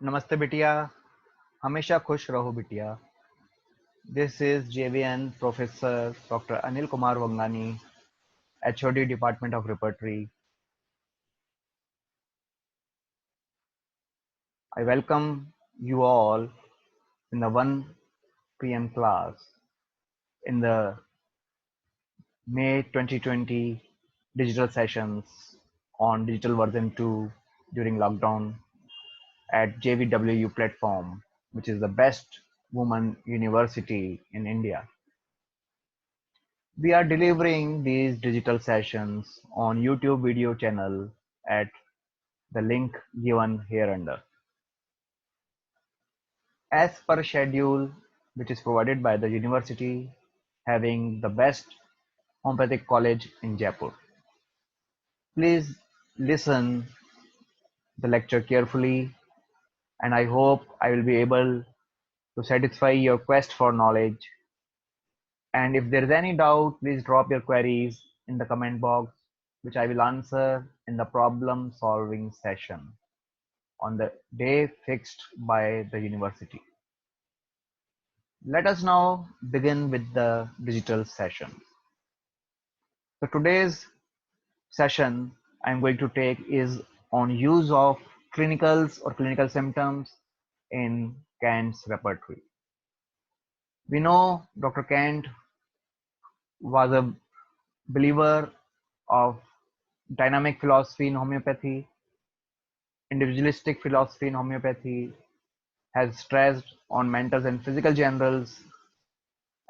नमस्ते बिटिया, हमेशा खुश रहो बिटिया। This is JVN Professor Dr. Anil Kumar Wangani, HOD Department of Repertory. I welcome you all in the 1 p.m. class in the May 2020 digital sessions on digital version 2 during lockdown at JVWU platform, which is the best woman university in India. We are delivering these digital sessions on YouTube video channel at the link given here under. As per schedule, which is provided by the university having the best homeopathic college in Jaipur. Please listen the lecture carefully, and I hope I will be able to satisfy your quest for knowledge. And if there is any doubt, please drop your queries in the comment box, which I will answer in the problem solving session on the day fixed by the university. Let us now begin with the digital session. So today's session I'm going to take is on use of clinicals or clinical symptoms in Kant's repertory. We know Dr. Kant was a believer of dynamic philosophy in homeopathy, individualistic philosophy in homeopathy, has stressed on mental and physical generals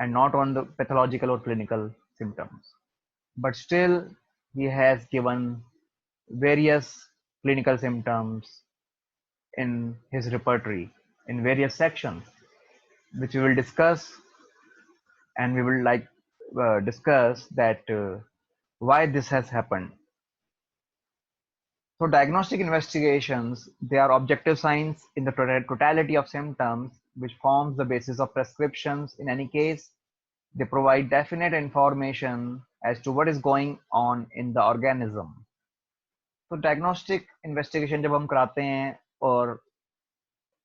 and not on the pathological or clinical symptoms. But still, he has given various clinical symptoms in his repertory in various sections, which we will discuss, and we will discuss that why this has happened. So diagnostic investigations, they are objective science in the totality of symptoms, which forms the basis of prescriptions. In any case, they provide definite information as to what is going on in the organism. तो diagnostic investigation जब हम कराते हैं और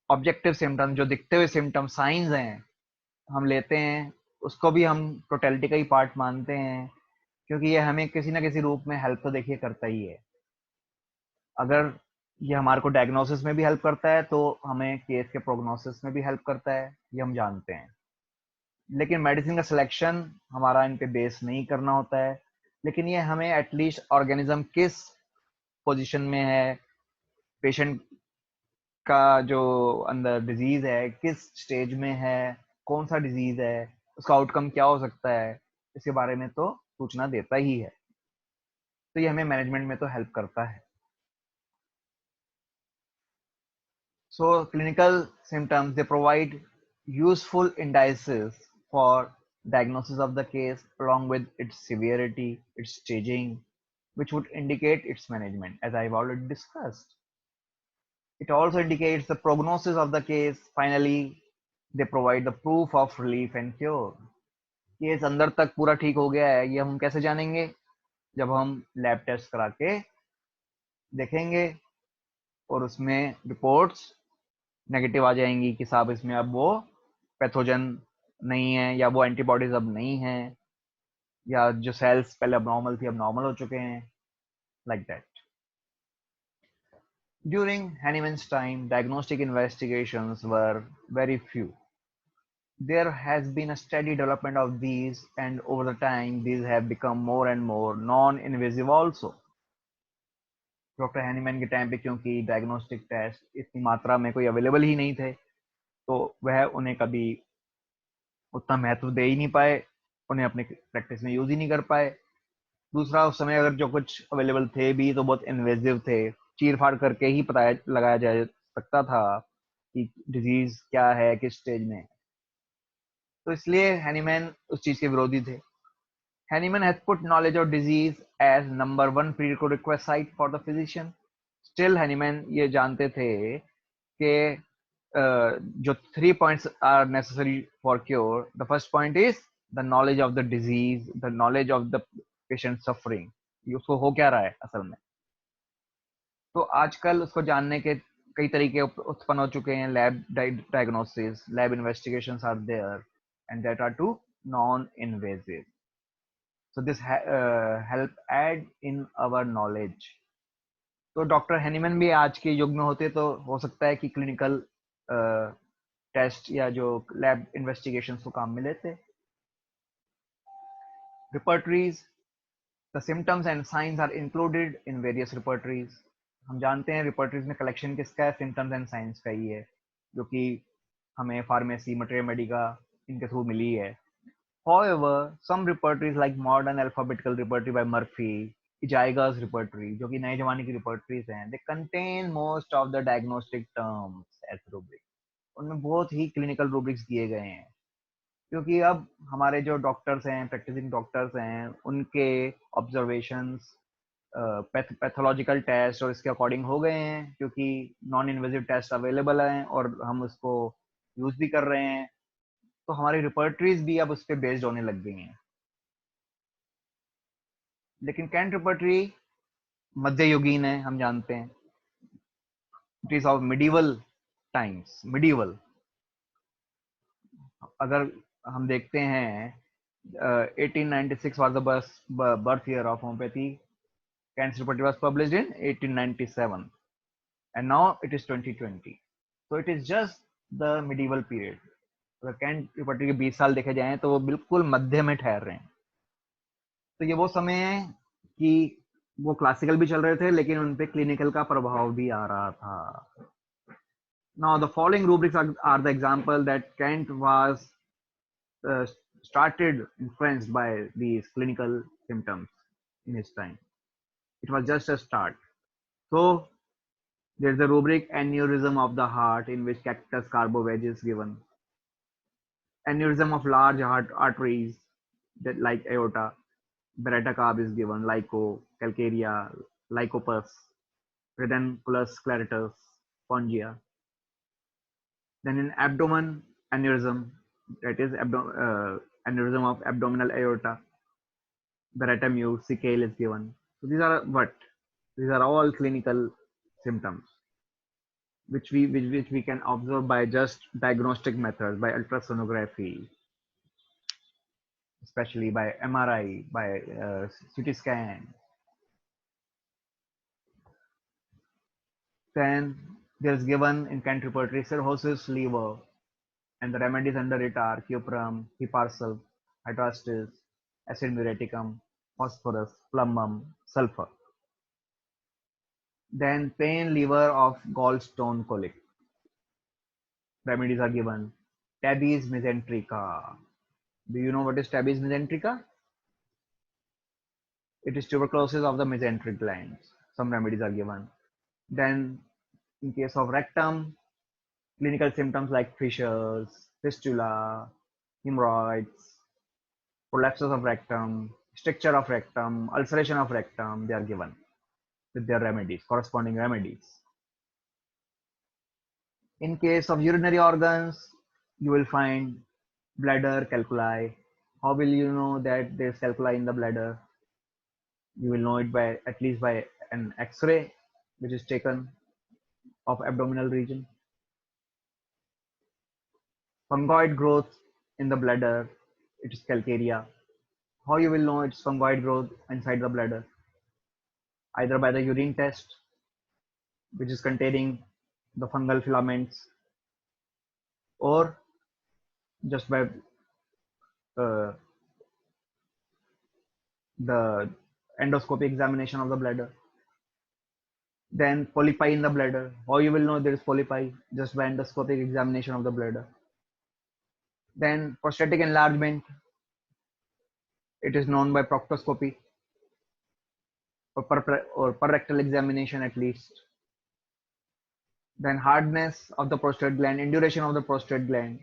objective symptom जो दिखते हुए symptom science हैं हम लेते हैं, उसको भी हम टोटलिटी का ही पार्ट मानते हैं, क्योंकि ये हमें किसी ना किसी रूप में हेल्प तो देखिए करता ही है। अगर ये हमारे को डायग्नोसिस में भी हेल्प करता है तो हमें केस के प्रोग्नोसिस में भी हेल्प करता है, ये हम जानते हैं। लेकिन मेडिसिन का सिलेक्शन हमारा इन पे बेस नहीं करना होता है, लेकिन ये हमें एटलीस्ट ऑर्गेनिज्म किस पोजीशन में है, पेशेंट का जो अंदर डिजीज है किस स्टेज में है, कौन सा डिजीज है, उसका आउटकम क्या हो सकता है, इसके बारे में तो सूचना देता ही है। तो ये हमें मैनेजमेंट में तो हेल्प करता है। So clinical symptoms, they provide useful indices for diagnosis of the case along with its severity, its staging, which would indicate its management, as I've already discussed. It also indicates the prognosis of the case. Finally, they provide the proof of relief and cure. Case अंदर तक पूरा ठीक हो गया है, ये हम कैसे जानेंगे? जब हम लैब टेस्ट करा के देखेंगे और उसमें रिपोर्ट्स नेगेटिव आ जाएंगी कि साहब इसमें अब वो पैथोजन नहीं है, या वो एंटीबॉडीज अब नहीं है, या जो सेल्स पहले अब नॉर्मल थी अब नॉर्मल हो चुके हैं, like that. During Hahnemann's time, diagnostic investigations were very few. There has been a steady development of these, and over the time, these have become more and more non-invasive also. Doctor Hahnemann के time पे क्योंकि diagnostic test इतनी मात्रा में कोई available ही नहीं थे, तो वह उन्हें कभी उतना महत्व दे ही नहीं पाए, उन्हें अपने प्रैक्टिस में यूज ही नहीं कर पाए। दूसरा, उस समय अगर जो कुछ अवेलेबल थे भी तो बहुत इन्वेजिव थे, चीर फाड़ करके ही पता लगाया जा सकता था कि डिजीज क्या है, किस स्टेज में है। तो इसलिए हैनीमैन उस चीज के विरोधी थे। Hahnemann has put knowledge of disease as number 1 prerequisite for the physician. Still Hahnemann ये जानते थे कि जो 3 points are necessary for cure, the first point is the knowledge of the disease, the knowledge of the patient suffering, उसको हो क्या रहा है असल में। तो आजकल उसको जानने के कई तरीके उत्पन्न हो चुके हैं. Lab diagnosis, lab investigations are there and that are two non invasive. So this help add in our knowledge. तो डॉक्टर हैनीमैन भी आज के युग में होते तो हो सकता है कि क्लिनिकल टेस्ट या जो लैब इन्वेस्टिगेशन को काम में लेते. Repertories, the symptoms and signs are included in various repertories. हम जानते हैं रिपर्टरीज में कलेक्शन किसका है, सिम्टम्स एंड साइंस का ही है, जो कि हमें फार्मेसी, मटेरियल मेडिका इनके थ्रू मिली है. However, some repertories like modern alphabetical repertory by Murphy, Ijaiga's repertory, जो कि नए जमाने की repertories हैं, they contain most of the diagnostic terms as rubric. उनमें बहुत ही clinical rubrics दिए गए हैं, क्योंकि अब हमारे जो डॉक्टर्स हैं, प्रैक्टिसिंग डॉक्टर्स हैं, उनके ऑब्जर्वेशंस, पैथोलॉजिकल टेस्ट और इसके अकॉर्डिंग हो गए हैं, क्योंकि नॉन इन्वेजिव टेस्ट अवेलेबल हैं और हम उसको यूज भी कर रहे हैं. तो हमारी रिपर्टरीज भी अब उस पर बेस्ड होने लग गई हैं. लेकिन कैंट रिपर्टरी मध्ययुगीन है, हम जानते हैं. It is of medieval times. Medieval, अगर हम देखते हैं 1896 was the birth year of homeopathy. Kant's repertory was published in 1897 and now it is 2020. So it is just the medieval period. अगर कैंट रिपर्टरी के 20 साल देखे जाएं तो वो बिल्कुल मध्य में ठहर रहे हैं. तो ये वो समय है कि वो क्लासिकल भी चल रहे थे लेकिन उन पे क्लिनिकल का प्रभाव भी आ रहा था. Now the following rubrics are the example that Kant was started influenced by these clinical symptoms in his time. It was just a start. So there's a rubric aneurysm of the heart in which Cactus carbo wedge is given. Aneurysm of large heart arteries that like aorta, Beretta carb is given, Lyco, Calcarea, Lycopus, Pedunculus scleratus, Spongia. Then in abdomen aneurysm, that is aneurysm of abdominal aorta, Beretta mu, Cicale is given. So these are what? These are all clinical symptoms which we can observe by just diagnostic methods, by ultrasonography, especially by MRI, by CT scan. Then there's given in Kent repertory cirrhosis liver, and the remedies under it are cuprum, hiparsal, hydrastis, acid muriaticum, phosphorus, plumbum, sulfur. Then pain liver of gallstone colic. Remedies are given. Tabes mesenterica. Do you know what is tabes mesenterica? It is tuberculosis of the mesenteric glands. Some remedies are given. Then in case of rectum, clinical symptoms like fissures, fistula, hemorrhoids, prolapses of rectum, stricture of rectum, ulceration of rectum, they are given with their remedies, corresponding remedies. In case of urinary organs, you will find bladder calculi. How will you know that there is calculi in the bladder? You will know it by at least by an X-ray which is taken of abdominal region. Fungoid growth in the bladder, it is calcarea. How you will know it's fungoid growth inside the bladder? Either by the urine test, which is containing the fungal filaments, or just by uh, the endoscopic examination of the bladder. Then polypi in the bladder. How you will know there is polypi? Just by endoscopic examination of the bladder. Then prostatic enlargement. It is known by proctoscopy or per rectal examination at least. Then hardness of the prostate gland, induration of the prostate gland.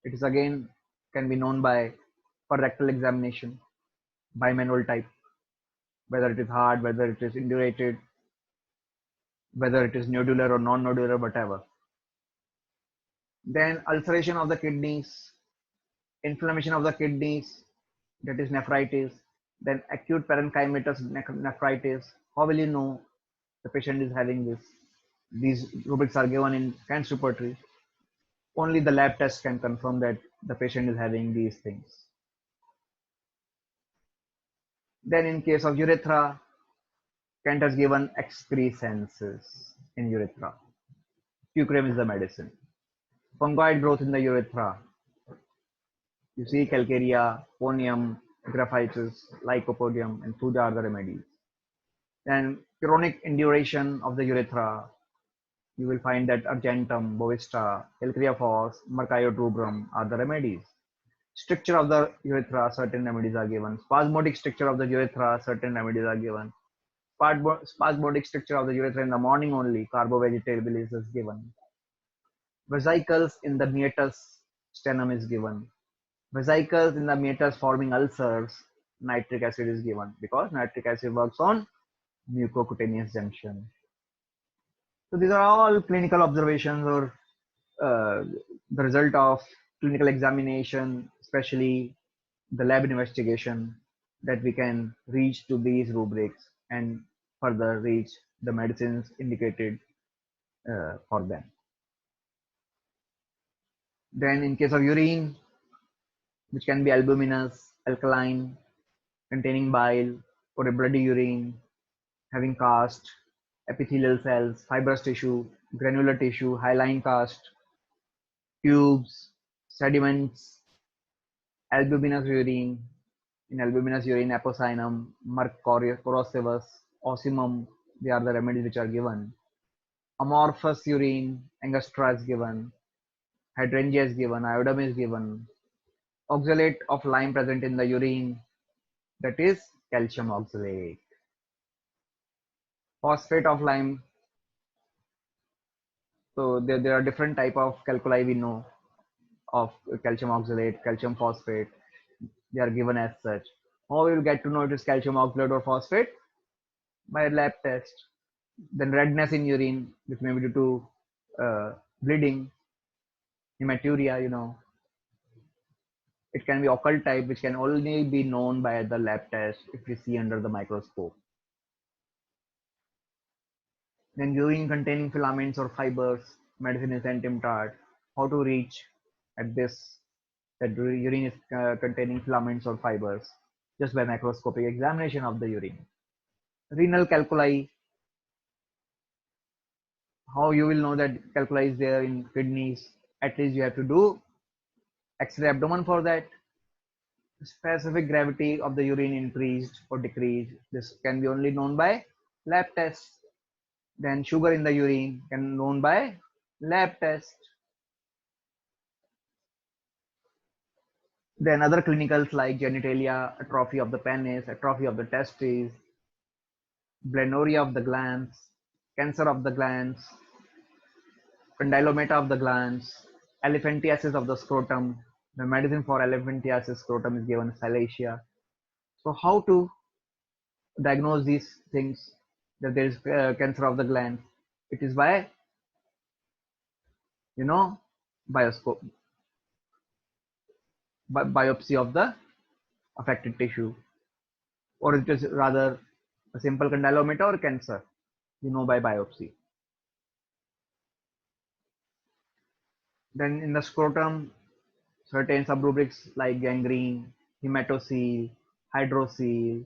It is again can be known by per rectal examination, bimanual type, whether it is hard, whether it is indurated, whether it is nodular or non-nodular, whatever. Then ulceration of the kidneys, inflammation of the kidneys, that is nephritis. Then acute parenchymatous nephritis. How will you know the patient is having this? These rubrics are given in Kant's repertory. Only the lab test can confirm that the patient is having these things. Then in case of urethra, Kant has given excrescences in urethra. Fucrem is the medicine. Fungoid growth in the urethra. You see calcarea, ponium, graphitis, lycopodium, and Thuja are the remedies. Then chronic induration of the urethra. You will find that argentum, bovista, calcarea fos, mercuriodrubrum are the remedies. Structure of the urethra, certain remedies are given. Spasmodic structure of the urethra, certain remedies are given. Spasmodic structure of the urethra in the morning only, carbovegetabilis is given. Vesicles in the meatus sternum is given. Vesicles in the meatus forming ulcers, nitric acid is given because nitric acid works on mucocutaneous junction. So these are all clinical observations or the result of clinical examination, especially the lab investigation, that we can reach to these rubrics and further reach the medicines indicated for them. Then in case of urine, which can be albuminous, alkaline, containing bile, or a bloody urine, having cast, epithelial cells, fibrous tissue, granular tissue, hyaline cast, tubes, sediments, albuminous urine. In albuminous urine, apocynon, merc corrosivus, osmum, they are the remedies which are given. Amorphous urine, angostura is given, hydrangea is given, iodine is given. Oxalate of lime present in the urine, that is calcium oxalate. Phosphate of lime, so there are different type of calculi we know of calcium oxalate, calcium phosphate. They are given as such. How we will get to know it is calcium oxalate or phosphate? By lab test. Then redness in urine, which may be due to bleeding, hematuria, It can be occult type, which can only be known by the lab test if we see under the microscope. Then urine containing filaments or fibers, medicine is antimptard. How to reach at this, that urine is containing filaments or fibers, just by microscopic examination of the urine. Renal calculi, how you will know that calculi is there in kidneys? At least you have to do X-ray abdomen for that. Specific gravity of the urine increased or decreased. This can be only known by lab tests. Then sugar in the urine can be known by lab test. Then other clinicals like genitalia, atrophy of the penis, atrophy of the testes, blenouria of the glands, cancer of the glands, condylomata of the glands, elephantiasis of the scrotum. The medicine for elephantiasis scrotum is given Silesia. So how to diagnose these things, that there is cancer of the gland? It is by, bioscope, biopsy of the affected tissue, or it is rather a simple condylomata or cancer, by biopsy. Then in the scrotum, certain subrubrics like gangrene, hematocele, hydrocele,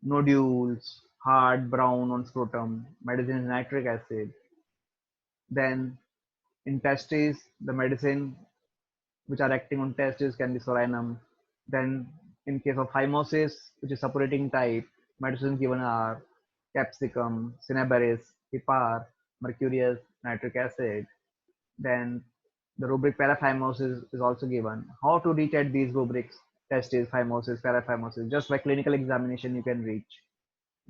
nodules, hard brown on scrotum, medicine is nitric acid. Then in testes, the medicine which are acting on testes can be solanum. Then in case of phimosis, which is suppurating type, medicines given are capsicum, cinnabaris, hepar, mercurius, nitric acid. Then the rubric paraphimosis is also given. How to reach at these rubrics? Testes, phimosis, paraphimosis. Just by clinical examination you can reach.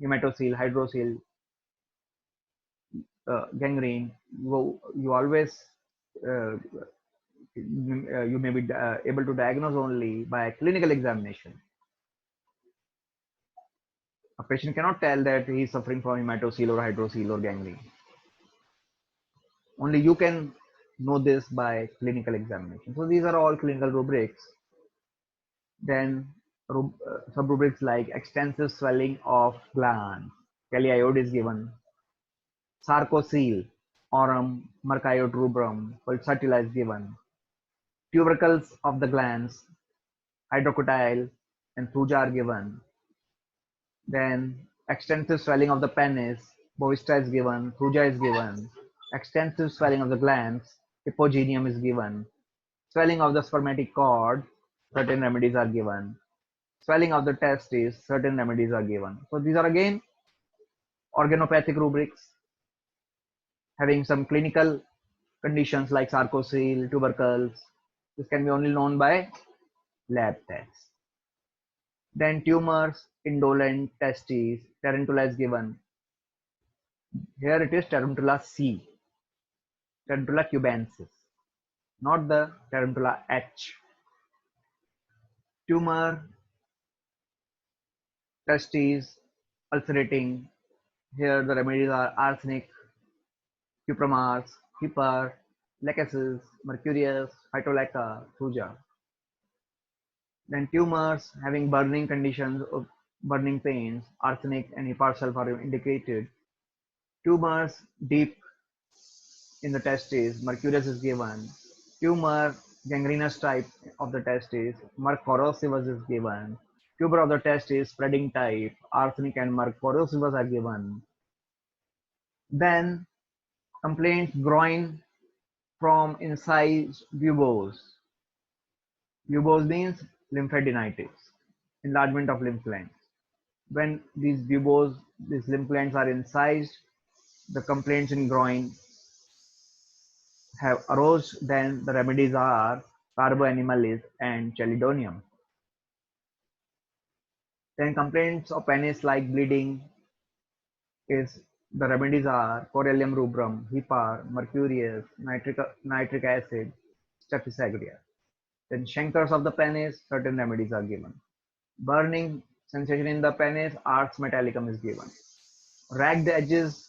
Hematocele, hydrocele, gangrene. You always uh, you may be able to diagnose only by clinical examination. A patient cannot tell that he is suffering from hematocele or hydrocele or gangrene. Only you can know this by clinical examination. So these are all clinical rubrics. Then subrubrics like extensive swelling of glands. Kali iode is given. Sarcocele aurum, mercatio rubrum, pulsatilla is given. Tubercles of the glands, hydrocotyle and thuja are given. Then extensive swelling of the penis, bovista is given, thuja is given. Extensive swelling of the glands, hypogenium is given. Swelling of the spermatic cord, certain remedies are given. Swelling of the testes, certain remedies are given. So these are again organopathic rubrics having some clinical conditions like sarcocele, tubercles. This can be only known by lab tests. Then tumors, indolent testes, tarantula is given. Here it is Tarantula C, Tarantula cubensis, not the Tarantula H. Tumor, testes, ulcerating. Here the remedies are arsenic, cupramars, hepar, lachesis, mercurius, phytolacca, thuja. Then tumors having burning conditions of burning pains, arsenic and hepar sulfur are indicated. Tumors deep in the testes, mercurius is given. Tumor gangrenous type of the testes, merc corrosivus is given. Tuber of the testes, spreading type, arsenic and merc corrosivus are given. Then complaints groin from incised buboes. Buboes means lymphadenitis, enlargement of lymph glands. When these buboes, these lymph glands are incised, the complaints in groin have arose, then the remedies are Carbo animalis and Chelidonium. Then complaints of penis like bleeding is the remedies are Corellium rubrum, Hepar, Mercurius, nitric acid, Staphysagria. Then chancres of the penis, certain remedies are given. Burning sensation in the penis, Ars metallicum is given. Ragged edges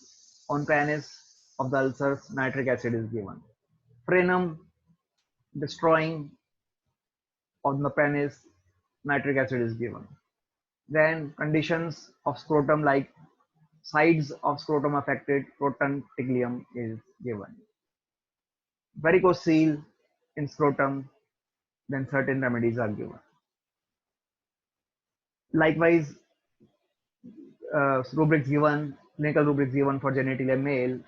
on penis of the ulcers, nitric acid is given. Frenum destroying on the penis, nitric acid is given. Then conditions of scrotum like sides of scrotum affected, protontiglium is given. Varicocele in scrotum, then certain remedies are given. Likewise, rubrics given, clinical rubrics given for genitalia male,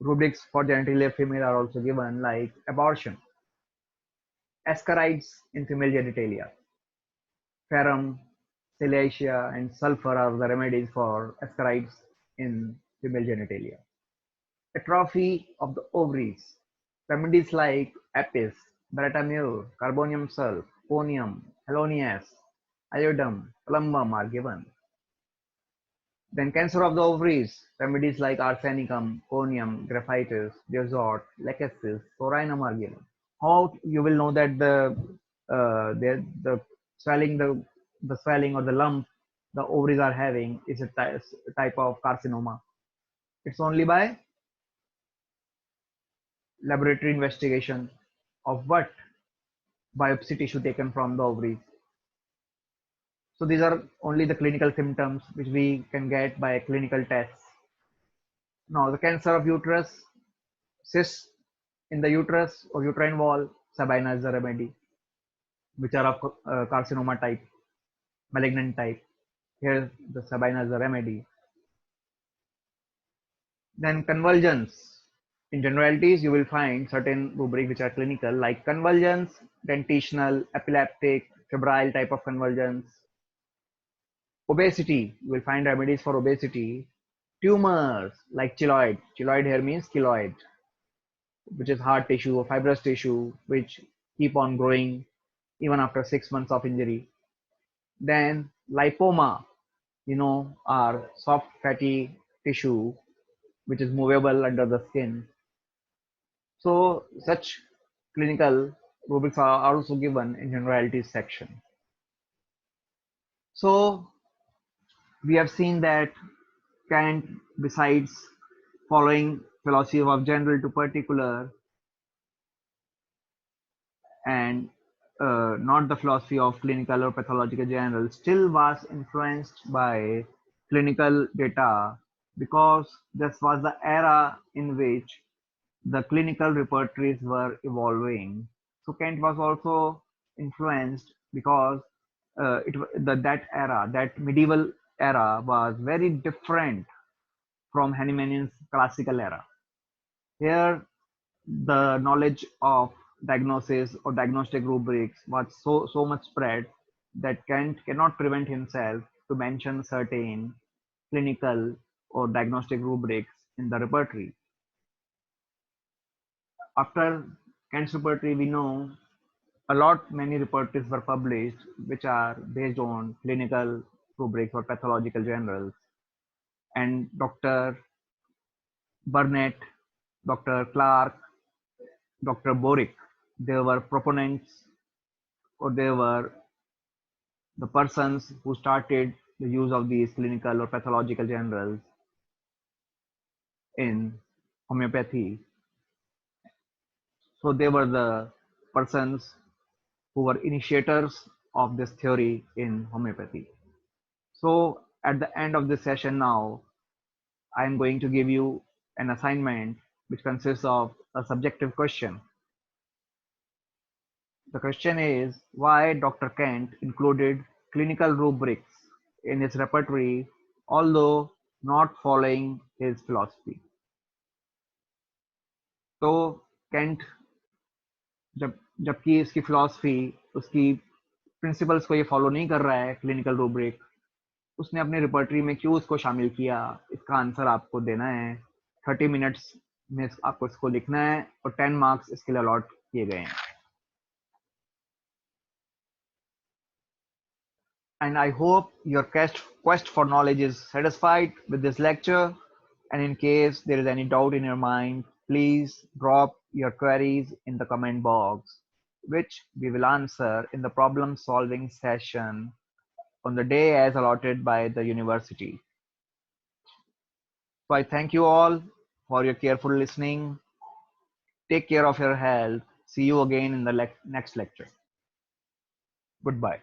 rubrics for genitalia female are also given, like abortion, ascarides in female genitalia, ferrum, cilicia, and sulfur are the remedies for ascarides in female genitalia. Atrophy of the ovaries, remedies like apis, baratamur, carbonium sulf, conium, helonias, iodum, plumbum are given. Then cancer of the ovaries, remedies like arsenicum, conium, graphitis, diazot, lachesis, sorinum are given. How you will know that the swelling, the swelling or the lump the ovaries are having is a type of carcinoma? It's only by laboratory investigation of what biopsy tissue taken from the ovaries. So these are only the clinical symptoms which we can get by clinical tests. Now the cancer of uterus, cysts in the uterus or uterine wall, Sabina is the remedy, which are of carcinoma type, malignant type. Here the Sabina is the remedy. Then convulsions. In generalities, you will find certain rubric which are clinical, like convulsions, dentitional, epileptic, febrile type of convulsions. Obesity, you will find remedies for obesity. Tumors, like keloid. Keloid here means keloid, which is hard tissue or fibrous tissue, which keep on growing even after 6 months of injury. Then lipoma, are soft fatty tissue which is movable under the skin. So such clinical rubrics are also given in generalities section. So we have seen that Kant, besides following philosophy of general to particular and not the philosophy of clinical or pathological general, still was influenced by clinical data because this was the era in which the clinical repertories were evolving. So Kent was also influenced because that era, that medieval era, was very different from Hahnemann's classical era. Here, the knowledge of diagnosis or diagnostic rubrics was so much spread that Kent cannot prevent himself to mention certain clinical or diagnostic rubrics in the repertory. After Kent's repertory, we know a lot many repertories were published which are based on clinical rubrics or pathological journals. And Dr. Burnett, Dr. Clark, Dr. Borick, they were proponents or they were the persons who started the use of these clinical or pathological journals in homeopathy. So they were the persons who were initiators of this theory in homeopathy. So at the end of this session now, I am going to give you an assignment which consists of a subjective question. The question is why Dr. Kent included clinical rubrics in his repertory although not following his philosophy. तो Kent जब जबकि इसकी philosophy उसकी principles को ये follow नहीं कर रहा है क्लिनिकल रूब्रिक, उसने अपने रिपर्टरी में क्यों उसको शामिल किया, इसका आंसर आपको देना है 30 मिनट्स में। आपको इसको लिखना है और 10 मार्क्स इसके लिए अलॉट किए गए हैं। And I hope your quest for knowledge is satisfied with this lecture. And in case there is any doubt in your mind, please drop your queries in the comment box, which we will answer in the problem solving session on the day as allotted by the university. So I thank you all for your careful listening. Take care of your health. See you again in the next lecture. Goodbye.